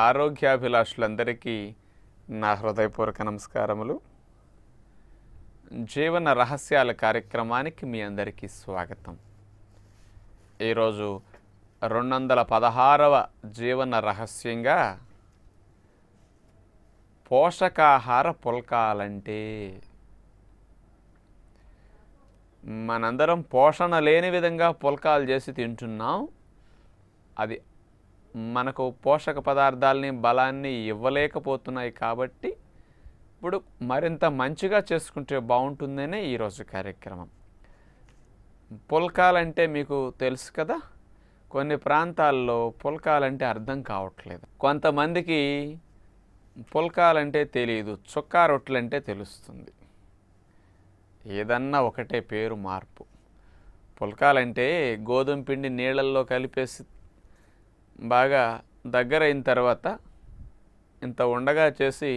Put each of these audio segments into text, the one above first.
ఆరోగ్యాభిలాషులందరికీ నా హృదయపూర్వక నమస్కారములు. జీవన రహస్యాల కార్యక్రమానికి మీ అందరికీ స్వాగతం. ఈరోజు 216వ జీవన రహస్యంగా పోషకాహార పుల్కాలంటే మనందరం పోషణ లేని విధంగా పుల్కాలు చేసి తింటున్నాం. అది మనకు పోషక పదార్థాలని బలాన్ని ఇవ్వలేకపోతున్నాయి. కాబట్టి ఇప్పుడు మరింత మంచిగా చేసుకుంటే బాగుంటుందనే ఈరోజు కార్యక్రమం. పుల్కాలంటే మీకు తెలుసు కదా, కొన్ని ప్రాంతాల్లో పుల్కాలంటే అర్థం కావట్లేదు. కొంతమందికి పుల్కాలంటే తెలియదు, చుక్కా రొట్టెలంటే తెలుస్తుంది. ఏదన్నా ఒకటే పేరు మార్పు. పుల్కాలంటే గోధుమ పిండి నీళ్ళల్లో కలిపేసి బాగా దగ్గర అయిన తర్వాత ఇంత ఉండగా చేసి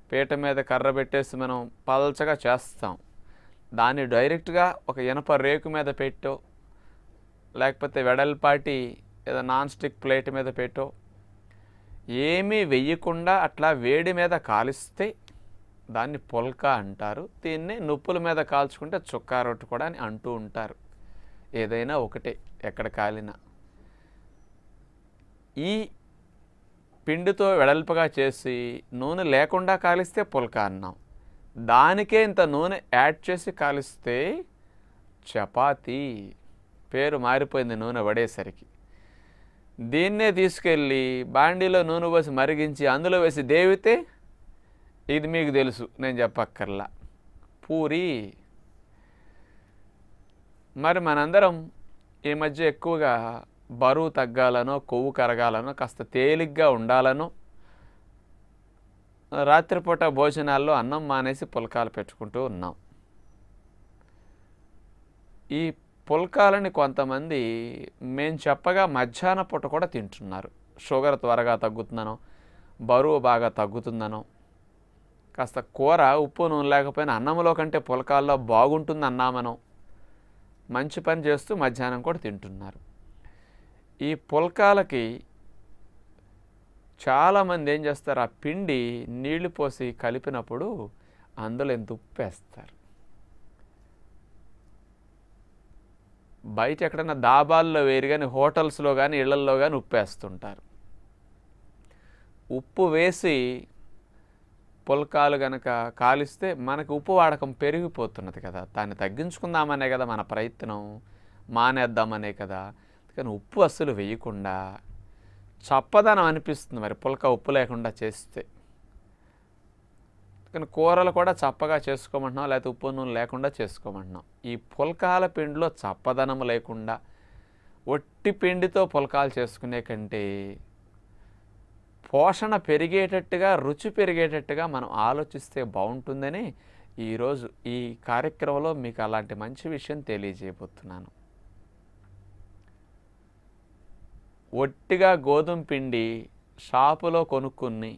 పీట మీద కర్ర పెట్టేసి మనం పల్చగా చేస్తాం. దాన్ని డైరెక్ట్గా ఒక ఇనప రేకు మీద పెట్టో లేకపోతే వెడల్పాటి ఏదో నాన్ స్టిక్ ప్లేట్ మీద పెట్టో ఏమీ వెయ్యకుండా అట్లా వేడి మీద కాలిస్తే దాన్ని పుల్కా అంటారు. దీన్ని నుప్పుల మీద కాల్చుకుంటే చుక్కా రొట్టె కూడా అని అంటూ ఉంటారు. ఏదైనా ఒకటే, ఎక్కడ కాలినా. ఈ పిండితో వెడల్పుగా చేసి నూనె లేకుండా కాలిస్తే పుల్కా అన్నాం. దానికే ఇంత నూనె యాడ్ చేసి కాలిస్తే చపాతీ. పేరు మారిపోయింది నూనె పడేసరికి. దీన్నే తీసుకెళ్ళి బాండీలో నూనె పోసి మరిగించి అందులో వేసి దేవితే ఇది మీకు తెలుసు, నేను చెప్పక్కర్లా, పూరి. మరి మనందరం ఈ మధ్య ఎక్కువగా బరువు తగ్గాలనో కొవ్వు కరగాలనో కాస్త తేలిగ్గా ఉండాలనో రాత్రిపూట భోజనాల్లో అన్నం మానేసి పుల్కాలు పెట్టుకుంటూ ఉన్నాం. ఈ పుల్కాలని కొంతమంది మేము చెప్పగా మధ్యాహ్న పూట కూడా తింటున్నారు. షుగర్ త్వరగా తగ్గుతుందనో, బరువు బాగా తగ్గుతుందనో, కాస్త కూర ఉప్పు నూనె లేకపోయినా అన్నంలో కంటే పుల్కాల్లో బాగుంటుంది అన్నామనో మంచి పని చేస్తూ మధ్యాహ్నం కూడా తింటున్నారు. ఈ పుల్కాలకి చాలామంది ఏం చేస్తారు, ఆ పిండి నీళ్లు పోసి కలిపినప్పుడు అందులో ఎంత ఉప్పు వేస్తారు. బయట ఎక్కడైనా దాబాల్లో వేరు కానీ హోటల్స్లో కానీ ఇళ్లల్లో కానీ ఉప్పు వేస్తుంటారు. ఉప్పు వేసి పుల్కాలు కనుక కాలిస్తే మనకు ఉప్పు వాడకం పెరిగిపోతున్నది కదా. దాన్ని తగ్గించుకుందామనే కదా మన ప్రయత్నం, మానేద్దామనే కదా. కానీ ఉప్పు అస్సలు వేయకుండా చప్పదనం అనిపిస్తుంది మరి పుల్కా ఉప్పు లేకుండా చేస్తే. కానీ కూరలు కూడా చప్పగా చేసుకోమంటున్నాం, లేకపోతే ఉప్పు నూనె లేకుండా చేసుకోమంటున్నాం. ఈ పుల్కాల పిండిలో చప్పదనం లేకుండా ఒట్టి పిండితో పుల్కాలు చేసుకునే కంటే పోషణ పెరిగేటట్టుగా, రుచి పెరిగేటట్టుగా మనం ఆలోచిస్తే బాగుంటుందని ఈరోజు ఈ కార్యక్రమంలో మీకు అలాంటి మంచి విషయం తెలియజేయబోతున్నాను. ఒట్టిగా గోధుమ పిండి షాపులో కొనుక్కుని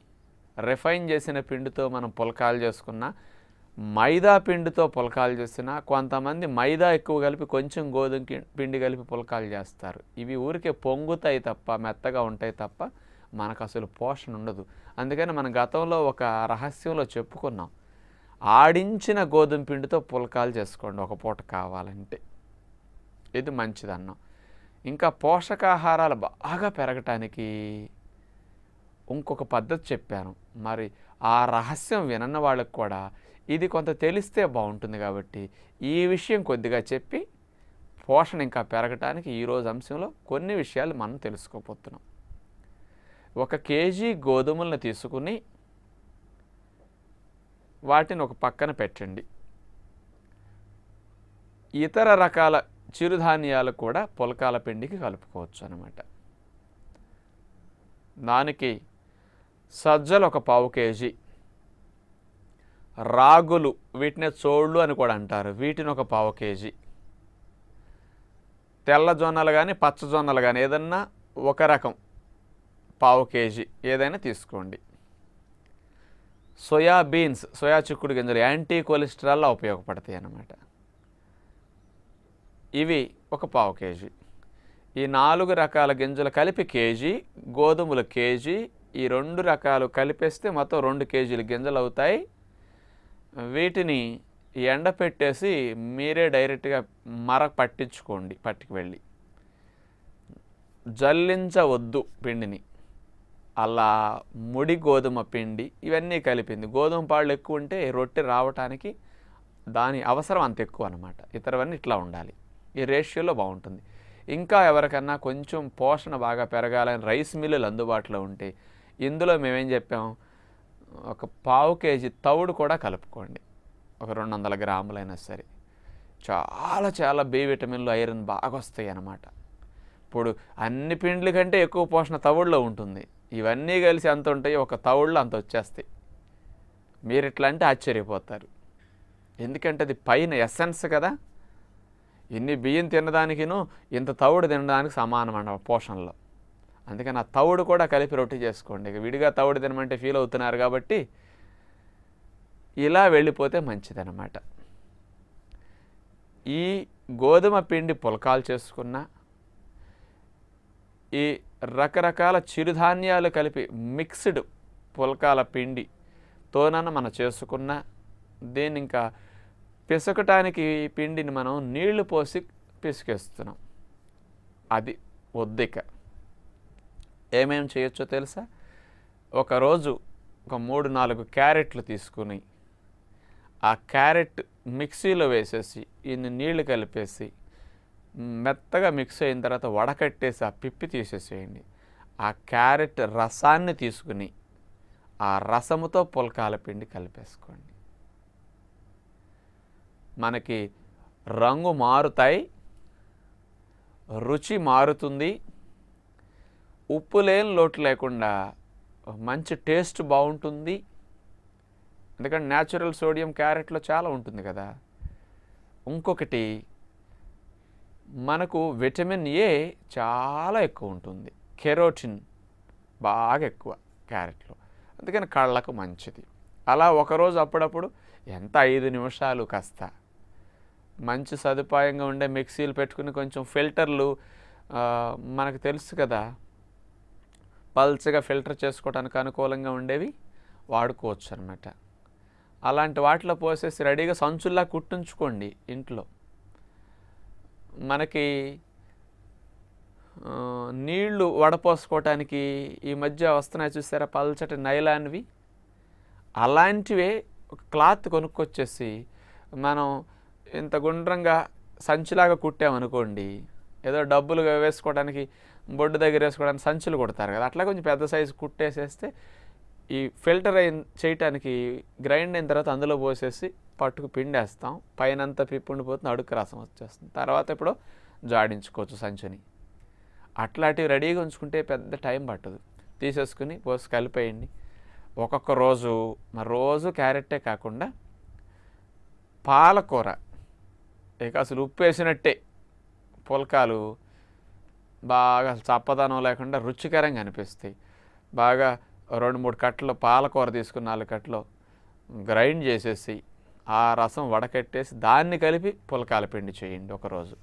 రిఫైన్ చేసిన పిండితో మనం పుల్కాలు చేసుకున్నా, మైదా పిండితో పుల్కాలు చేసినా, కొంతమంది మైదా ఎక్కువ కలిపి కొంచెం గోధుమ పిండి కలిపి పుల్కాలు చేస్తారు. ఇవి ఊరికే పొంగుతాయి తప్ప, మెత్తగా ఉంటాయి తప్ప మనకు అసలు పోషణ ఉండదు. అందుకని మన గతంలో ఒక రహస్యంలో చెప్పుకున్నాం, ఆడించిన గోధుమ పిండితో పుల్కాలు చేసుకోండి ఒక పూట కావాలంటే, ఇది మంచిదన్నాం. ఇంకా పోషకాహారాలు బాగా పెరగటానికి ఇంకొక పద్ధతి చెప్పాను. మరి ఆ రహస్యం వినన్న వాళ్ళకు కూడా ఇది కొంత తెలిస్తే బాగుంటుంది. కాబట్టి ఈ విషయం కొద్దిగా చెప్పి పోషణ ఇంకా పెరగటానికి ఈరోజు అంశంలో కొన్ని విషయాలు మనం తెలుసుకోబోతున్నాం. 1 కేజీ గోధుమలను తీసుకుని వాటిని ఒక పక్కన పెట్టండి. ఇతర రకాల చిరుధాన్యాలు కూడా పుల్కాల పిండికి కలుపుకోవచ్చు అన్నమాట. దానికి సజ్జలు 1 కేజీ, రాగులు, వీటిని చోళ్ళు అని కూడా అంటారు, వీటిని 1 కేజీ, తెల్ల జొన్నలు కానీ పచ్చ జొన్నలు కానీ ఏదన్నా ఒక రకం 1 కేజీ ఏదైనా తీసుకోండి. సోయాబీన్స్, సోయా చిక్కుడు గింజలు యాంటీ కొలెస్ట్రాల్లో ఉపయోగపడతాయి అన్నమాట. ఇవి 1 కేజీ. ఈ 4 రకాల గింజలు కలిపి కేజీ, గోధుమలు కేజీ, ఈ 2 రకాలు కలిపేస్తే మొత్తం 2 కేజీల గింజలు అవుతాయి. వీటిని ఎండపెట్టేసి మీరే డైరెక్ట్గా పట్టించుకోండి. పట్టుకు వెళ్ళి జల్లించవద్దు పిండిని. అలా ముడి గోధుమ పిండి ఇవన్నీ కలిపింది. గోధుమ పాళ్ళు ఎక్కువ ఉంటే రొట్టె రావటానికి దాని అవసరం అంత ఎక్కువ అనమాట. ఇతరవన్నీ ఇట్లా ఉండాలి. ఈ రేషియోలో బాగుంటుంది. ఇంకా ఎవరికన్నా కొంచెం పోషణ బాగా పెరగాలని రైస్ మిల్లులు అందుబాటులో ఉంటే ఇందులో మేమేం చెప్పాం, ఒక పావు కేజీ తవుడు కూడా కలుపుకోండి. ఒక 200 గ్రాములైనా సరే. చాలా చాలా బి విటమిన్లు, ఐరన్ బాగా వస్తాయి అన్నమాట. ఇప్పుడు అన్ని పిండ్ల కంటే ఎక్కువ పోషణ తవుడులో ఉంటుంది. ఇవన్నీ కలిసి ఎంత ఉంటాయి, ఒక తవుడులో అంత వచ్చేస్తాయి. మీరు ఇట్లా అంటే ఆశ్చర్యపోతారు. ఎందుకంటే అది పైన ఎసెన్స్ కదా. ఇన్ని బియ్యం తినడానికిను ఇంత తవుడు తినడానికి సమానం అన్న పోషణలో. అందుకని ఆ తవుడు కూడా కలిపి రొట్టె చేసుకోండి. ఇక విడిగా తవుడు తినమంటే ఫీల్ అవుతున్నారు కాబట్టి ఇలా వెళ్ళిపోతే మంచిదన్నమాట. ఈ గోధుమ పిండి పులకాలు చేసుకున్న, ఈ రకరకాల చిరుధాన్యాలు కలిపి మిక్స్డ్ పులకాల పిండితోనన్న మనం చేసుకున్న, దీన్ని ఇంకా పిసకటానికి పిండిని మనం నీళ్లు పోసి పిసికేస్తున్నాం. అది వద్దిక. ఏమేమి చేయొచ్చో తెలుసా? ఒకరోజు ఒక 3-4 క్యారెట్లు తీసుకుని ఆ క్యారెట్ మిక్సీలో వేసేసి ఇన్ని నీళ్లు కలిపేసి మెత్తగా మిక్స్ అయిన తర్వాత వడకట్టేసి ఆ పిప్పి తీసేసేయండి. ఆ క్యారెట్ రసాన్ని తీసుకుని ఆ రసముతో పులకాల పిండి కలిపేసుకోండి. మనకి రంగు మారుతాయి, రుచి మారుతుంది, ఉప్పు లేని లోటు లేకుండా మంచి టేస్ట్ బాగుంటుంది. ఎందుకంటే న్యాచురల్ సోడియం క్యారెట్లో చాలా ఉంటుంది కదా. ఇంకొకటి, మనకు విటమిన్ ఏ చాలా ఎక్కువ ఉంటుంది, కెరోటిన్ బాగా ఎక్కువ క్యారెట్లో. అందుకని కళ్ళకు మంచిది. అలా ఒకరోజు అప్పుడప్పుడు ఎంత 5 నిమిషాలు కాస్త మంచి సదుపాయంగా ఉండే మిక్సీలు పెట్టుకుని, కొంచెం ఫిల్టర్లు మనకు తెలుసు కదా, పల్చగా ఫిల్టర్ చేసుకోవడానికి అనుకూలంగా ఉండేవి వాడుకోవచ్చు అన్నమాట. అలాంటి వాటిలో పోసేసి రెడీగా సంచుల్లా కుట్టించుకోండి ఇంట్లో. మనకి నీళ్లు వడపోసుకోవటానికి ఈ మధ్య వస్తున్నాయి చూసారా, పల్చటి నైలాన్వి. అలాంటివే ఒక క్లాత్ కొనుక్కొచ్చేసి మనం ఇంత గుండ్రంగా సంచిలాగా కుట్టామనుకోండి, ఏదో డబ్బులు వేసుకోవడానికి బొడ్డు దగ్గర వేసుకోవడానికి సంచులు కుడతారు కదా, అట్లా కొంచెం పెద్ద సైజు కుట్టేసేస్తే ఈ ఫిల్టర్ చేయటానికి గ్రైండ్ అయిన తర్వాత అందులో పోసేసి పట్టుకు పిండేస్తాం. పైనంతా పిప్పుండిపోతుంది, అడుక్కు రసం వచ్చేస్తుంది. తర్వాత ఇప్పుడు జాడించుకోవచ్చు సంచుని. అట్లాంటివి రెడీగా ఉంచుకుంటే పెద్ద టైం పట్టదు. తీసేసుకుని పోసి కలిపేయండి. ఒక్కొక్క రోజు, మరి రోజు క్యారెట్టే కాకుండా పాలకూర, ఇక అసలు ఉప్పు వేసినట్టే పులకాలు బాగా చప్పదనం లేకుండా రుచికరంగా అనిపిస్తాయి. బాగా 2-3 కట్టలు పాలకూర తీసుకుని 4 కట్టలు గ్రైండ్ చేసేసి ఆ రసం వడకట్టేసి దాన్ని కలిపి పులకాల పిండి చేయండి ఒకరోజు.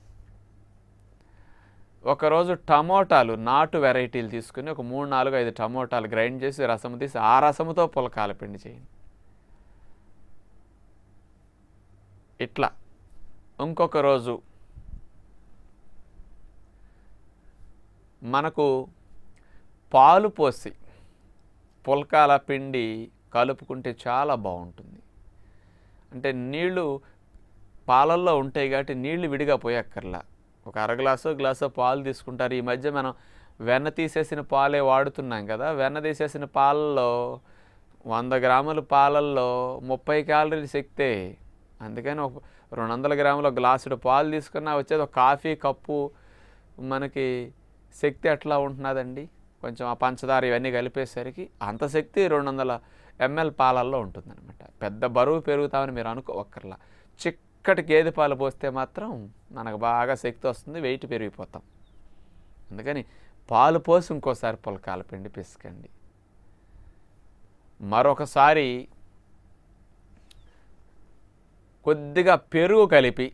ఒకరోజు టమోటాలు, నాటు వెరైటీలు తీసుకుని ఒక 3-4-5 టమోటాలు గ్రైండ్ చేసి రసం తీసి ఆ రసముతో పులకాల పిండి చేయండి. ఇట్లా ఇంకొక రోజు మనకు పాలు పోసి పులకాల పిండి కలుపుకుంటే చాలా బాగుంటుంది. అంటే నీళ్లు పాలల్లో ఉంటాయి కాబట్టి నీళ్లు విడిగా పోయక్కర్లా. ఒక గ్లాసో పాలు తీసుకుంటారు. ఈ మధ్య మనం వెన్న తీసేసిన పాలే వాడుతున్నాం కదా. వెన్న తీసేసిన పాలల్లో 100 గ్రాముల పాలల్లో 30 క్యాలరీలు శక్తే. అందుకని ఒక 200 గ్రాముల గ్లాసుడు పాలు తీసుకున్నా వచ్చేది ఒక కాఫీ కప్పు మనకి శక్తి ఎట్లా ఉంటున్నదండి. కొంచెం ఆ పంచదార ఇవన్నీ కలిపేసరికి అంత శక్తి 200 ml పాలల్లో ఉంటుందన్నమాట. పెద్ద బరువు పెరుగుతామని మీరు అనుకోవక్కర్లా. చిక్కటి గేదె పాలు పోస్తే మాత్రం మనకు బాగా శక్తి వస్తుంది, వెయిట్ పెరిగిపోతాం. అందుకని పాలు పోసి ఇంకోసారి పులకాల పిండి పిసకండి. మరొకసారి కొద్దిగా పెరుగు కలిపి,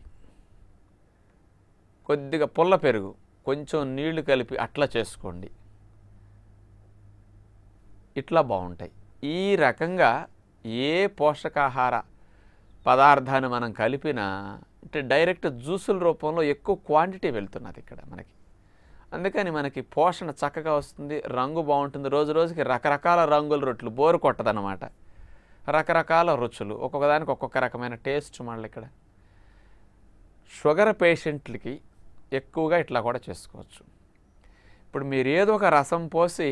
కొద్దిగా పుల్ల పెరుగు, కొంచెం నీళ్లు కలిపి అట్లా చేసుకోండి. ఇట్లా బాగుంటాయి. ఈ రకంగా ఏ పోషకాహార పదార్థాన్ని మనం కలిపినా అంటే డైరెక్ట్ జ్యూసుల రూపంలో ఎక్కువ క్వాంటిటీ వెళ్తున్నది ఇక్కడ మనకి. అందుకని మనకి పోషణ చక్కగా వస్తుంది, రంగు బాగుంటుంది. రోజు రోజుకి రకరకాల రంగుల రొట్టెలు, బోరు కొట్టదన్నమాట. రకరకాల రుచులు, ఒక్కొక్క దానికి ఒక్కొక్క రకమైన టేస్ట్. మళ్ళీ ఇక్కడ షుగర్ పేషెంట్లకి ఎక్కువగా ఇట్లా కూడా చేసుకోవచ్చు. ఇప్పుడు మీరు ఏదో ఒక రసం పోసి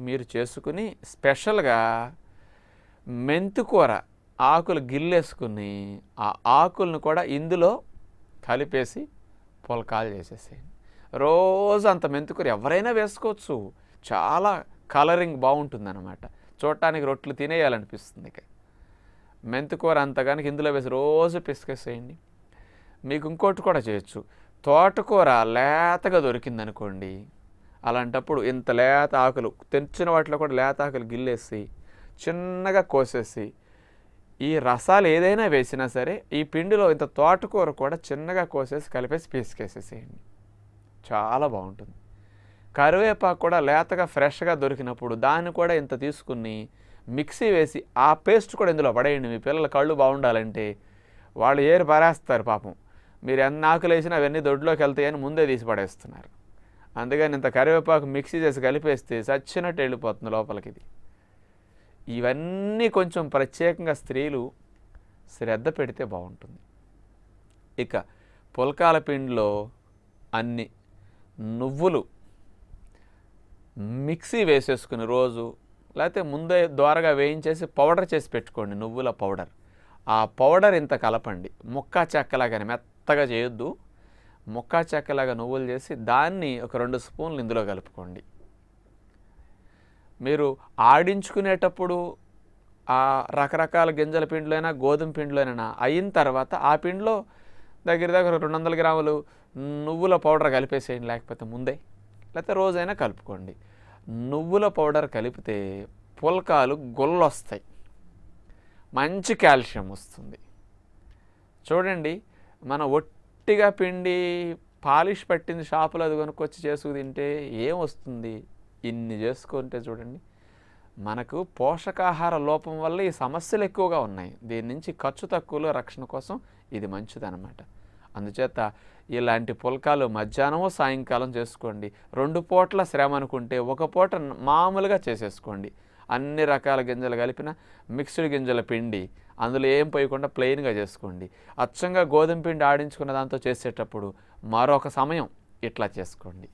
మీరు చేసుకుని స్పెషల్గా మెంతికూర ఆకులు గిల్లేసుకుని ఆ ఆకులను కూడా ఇందులో కలిపేసి పుల్కాలు చేసేసేయండి. రోజు అంత మెంతికూర ఎవరైనా వేసుకోవచ్చు. చాలా కలరింగ్ బాగుంటుందన్నమాట. చూడటానికి రొట్టెలు తినేయాలనిపిస్తుంది. ఇక మెంతికూర అంత కనుక ఇందులో వేసి రోజు పిసికేసేయండి. మీకు ఇంకోటి కూడా చేయొచ్చు. తోటకూర లేతగా దొరికిందనుకోండి, అలాంటప్పుడు ఇంత లేత ఆకులు తెచ్చిన వాటిలో కూడా లేత ఆకులు గిల్లేసి చిన్నగా కోసేసి ఈ రసాలు ఏదైనా వేసినా సరే ఈ పిండిలో ఇంత తోటకూర కూడా చిన్నగా కోసేసి కలిపేసి పిసికేసేసేయండి. చాలా బాగుంటుంది. కరివేపాకు కూడా లేతగా ఫ్రెష్గా దొరికినప్పుడు దాన్ని కూడా ఇంత తీసుకుని మిక్సీ వేసి ఆ పేస్ట్ కూడా ఇందులో పడేయండి. మీ పిల్లల కళ్ళు బాగుండాలంటే వాళ్ళు ఏరి పారేస్తారు పాపం. మీరు ఎన్ని ఆకులు వేసినా అవన్నీ దొడ్లోకి వెళ్తాయని ముందే తీసి పడేస్తున్నారు. అందుకని ఇంత కరివేపాకు మిక్సీ చేసి కలిపేస్తే చచ్చినట్టు వెళ్ళిపోతుంది లోపలికి. ఇవన్నీ కొంచెం ప్రత్యేకంగా స్త్రీలు శ్రద్ధ పెడితే బాగుంటుంది. ఇక పుల్కాల పిండిలో అన్ని నువ్వులు మిక్సీ వేసేసుకుని రోజు, లేకపోతే ముందే ద్వారగా వేయించేసి పౌడర్ చేసి పెట్టుకోండి, నువ్వుల పౌడర్. ఆ పౌడర్ ఇంత కలపండి. ముక్కా చెక్కలాగానే మెత్తగా చేయొద్దు. ముక్కా చెక్కలాగా నువ్వులు చేసి దాన్ని ఒక 2 స్పూన్లు ఇందులో కలుపుకోండి. మీరు ఆడించుకునేటప్పుడు ఆ రకరకాల గింజల పిండిలోనైనా గోధుమ పిండిలోనైనా అయిన తర్వాత ఆ పిండిలో దగ్గర 200 గ్రాములు నువ్వుల పౌడర్ కలిపేసేయండి. లేకపోతే ముందే, లేకపోతే రోజైనా కలుపుకోండి. నువ్వుల పౌడర్ కలిపితే పుల్కాలు గొల్లొస్తాయి, మంచి కాల్షియం వస్తుంది. చూడండి, మన ఒట్టిగా పిండి పాలిష్ పట్టింది షాపులో అది కొనుక్కొచ్చి చేసుకు తింటే ఏం వస్తుంది? ఇన్ని చేసుకుంటే చూడండి, మనకు పోషకాహార లోపం వల్ల ఈ సమస్యలు ఎక్కువగా ఉన్నాయి. దీని నుంచి ఖర్చు తక్కువలో రక్షణ కోసం ఇది మంచిదన్నమాట. అందుచేత ఇలాంటి పుల్కాలు మధ్యాహ్నమో సాయంకాలం చేసుకోండి. 2 పూట్ల శ్రమ అనుకుంటే 1 పూట మామూలుగా చేసేసుకోండి. అన్ని రకాల గింజలు కలిపిన మిక్స్డ్ గింజల పిండి అందులో ఏం పోయకుండా ప్లెయిన్గా చేసుకోండి. అచ్చంగా గోధుమ పిండి ఆడించుకున్న దాంతో చేసేటప్పుడు మరొక సమయం ఇట్లా చేసుకోండి.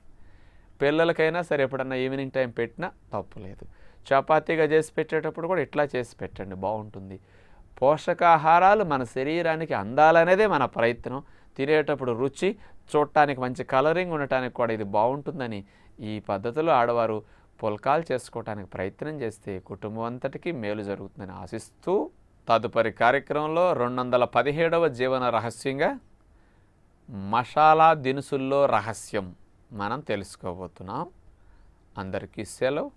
పిల్లలకైనా సరే ఎప్పుడన్నా ఈవినింగ్ టైం పెట్టినా తప్పు లేదు. చపాతీగా చేసి పెట్టేటప్పుడు కూడా ఇట్లా చేసి పెట్టండి, బాగుంటుంది. పోషకాహారాలు మన శరీరానికి అందాలనేదే మన ప్రయత్నం. తినేటప్పుడు రుచి, చూడటానికి మంచి కలరింగ్ ఉండటానికి కూడా ఇది బాగుంటుందని ఈ పద్ధతిలో ఆడవారు పుల్కాలు చేసుకోవటానికి ప్రయత్నం చేస్తే కుటుంబం అంతటికీ మేలు జరుగుతుందని ఆశిస్తూ తదుపరి కార్యక్రమంలో 217వ జీవన రహస్యంగా మసాలా దినుసుల్లో రహస్యం మనం తెలుసుకోబోతున్నాం. అందరికీ సెలవు.